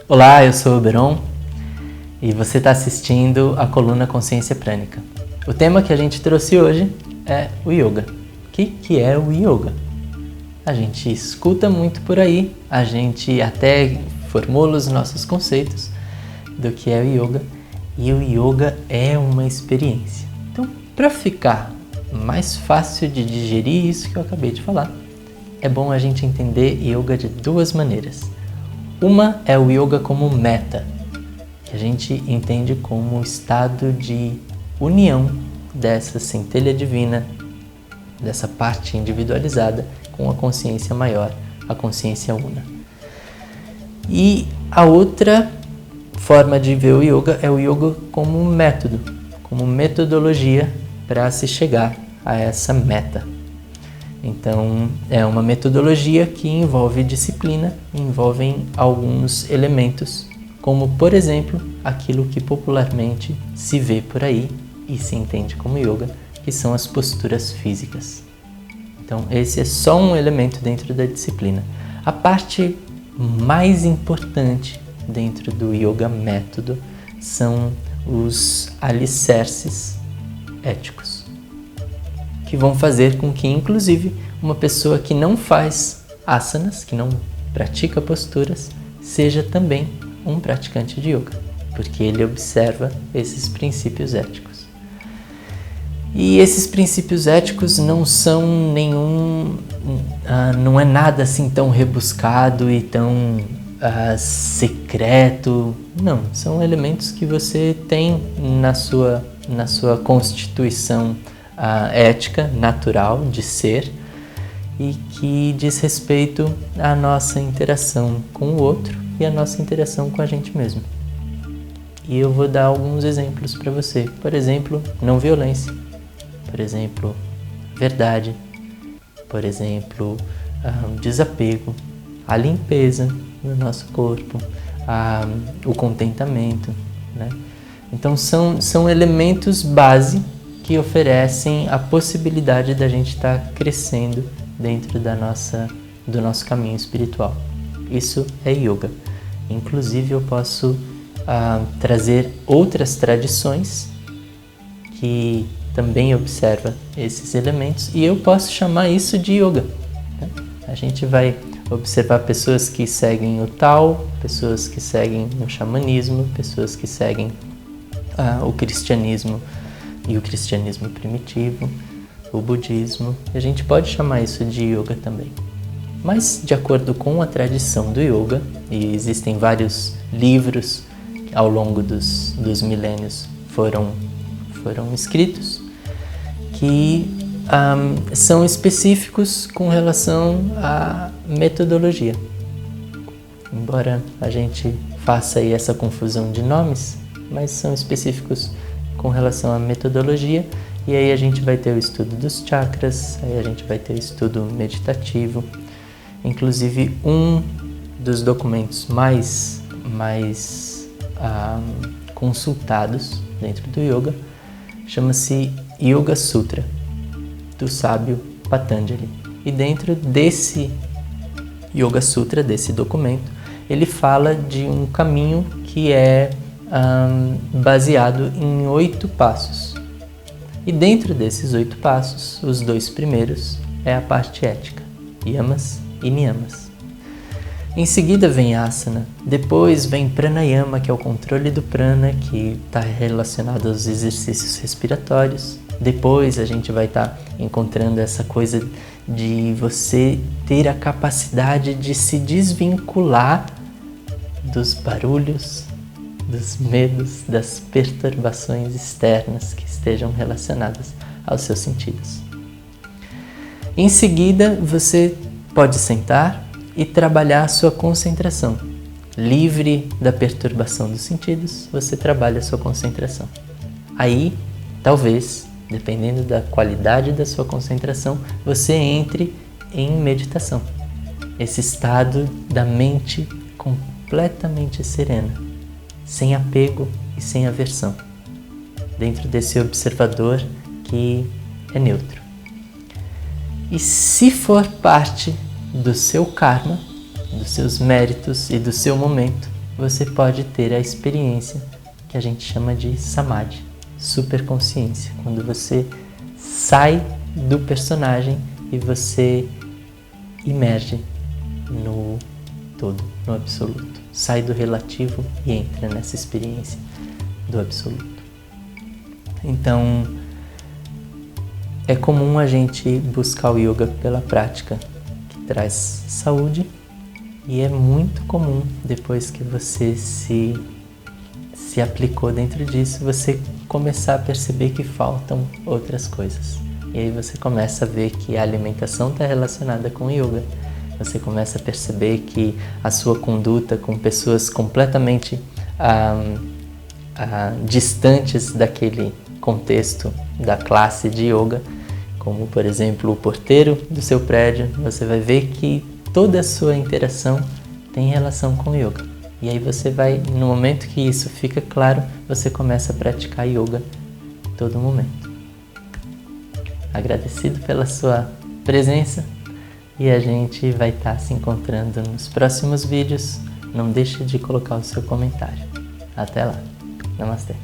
Olá, eu sou o Beron e você está assistindo a coluna Consciência Prânica. O tema que a gente trouxe hoje é o Yoga. O que é o Yoga? A gente escuta muito por aí, a gente até formula os nossos conceitos do que é o Yoga, e o Yoga é uma experiência. Então, para ficar mais fácil de digerir isso que eu acabei de falar, é bom a gente entender Yoga de duas maneiras. Uma é o Yoga como meta, que a gente entende como estado de união dessa centelha divina, dessa parte individualizada com a consciência maior, a consciência una. E a outra forma de ver o Yoga é o Yoga como método, como metodologia para se chegar a essa meta. Então, é uma metodologia que envolve disciplina, envolve alguns elementos, como, por exemplo, aquilo que popularmente se vê por aí e se entende como yoga, que são as posturas físicas. Então, esse é só um elemento dentro da disciplina. A parte mais importante dentro do yoga método são os alicerces éticos, que vão fazer com que, inclusive, uma pessoa que não faz asanas, que não pratica posturas, seja também um praticante de yoga, porque ele observa esses princípios éticos. E esses princípios éticos não são não é nada assim tão rebuscado e tão secreto. Não, são elementos que você tem na sua constituição ética, natural de ser, e que diz respeito à nossa interação com o outro e à nossa interação com a gente mesmo. E eu vou dar alguns exemplos para você. Por exemplo, não violência. Por exemplo, verdade. Por exemplo, desapego. A limpeza do nosso corpo. O contentamento, né? Então são elementos base que oferecem a possibilidade da gente estar crescendo dentro do nosso caminho espiritual. Isso é yoga. Inclusive, eu posso trazer outras tradições que também observam esses elementos e eu posso chamar isso de yoga, né? A gente vai observar pessoas que seguem o Tao, pessoas que seguem o xamanismo, pessoas que seguem o cristianismo e o cristianismo primitivo, o budismo. A gente pode chamar isso de yoga também. Mas, de acordo com a tradição do yoga, e existem vários livros que ao longo dos milênios foram escritos, que são específicos com relação à metodologia. Embora a gente faça aí essa confusão de nomes, mas são específicos com relação à metodologia, e aí a gente vai ter o estudo dos chakras, aí a gente vai ter o estudo meditativo. Inclusive, um dos documentos mais consultados dentro do yoga chama-se Yoga Sutra, do sábio Patanjali. E dentro desse Yoga Sutra, desse documento, ele fala de um caminho que é baseado em 8 passos. E dentro desses 8 passos, os 2 primeiros é a parte ética, yamas e niyamas. Em seguida vem asana, depois vem pranayama, que é o controle do prana, que está relacionado aos exercícios respiratórios. Depois a gente vai estar encontrando essa coisa de você ter a capacidade de se desvincular dos barulhos, dos medos, das perturbações externas que estejam relacionadas aos seus sentidos. Em seguida, você pode sentar e trabalhar a sua concentração. Livre da perturbação dos sentidos, você trabalha a sua concentração. Aí, talvez, dependendo da qualidade da sua concentração, você entre em meditação. Esse estado da mente completamente serena, sem apego e sem aversão, dentro desse observador que é neutro. E se for parte do seu karma, dos seus méritos e do seu momento, você pode ter a experiência que a gente chama de Samadhi, superconsciência, quando você sai do personagem e você emerge no todo, no absoluto. Sai do relativo e entra nessa experiência do absoluto. Então, é comum a gente buscar o yoga pela prática, que traz saúde, e é muito comum, depois que você se aplicou dentro disso, você começar a perceber que faltam outras coisas. E aí você começa a ver que a alimentação está relacionada com o yoga. Você começa a perceber que a sua conduta com pessoas completamente distantes daquele contexto da classe de yoga, como por exemplo o porteiro do seu prédio, você vai ver que toda a sua interação tem relação com o yoga. E aí você vai, no momento que isso fica claro, você começa a praticar yoga todo momento. Agradecido pela sua presença e a gente vai estar se encontrando nos próximos vídeos. Não deixe de colocar o seu comentário. Até lá. Namastê.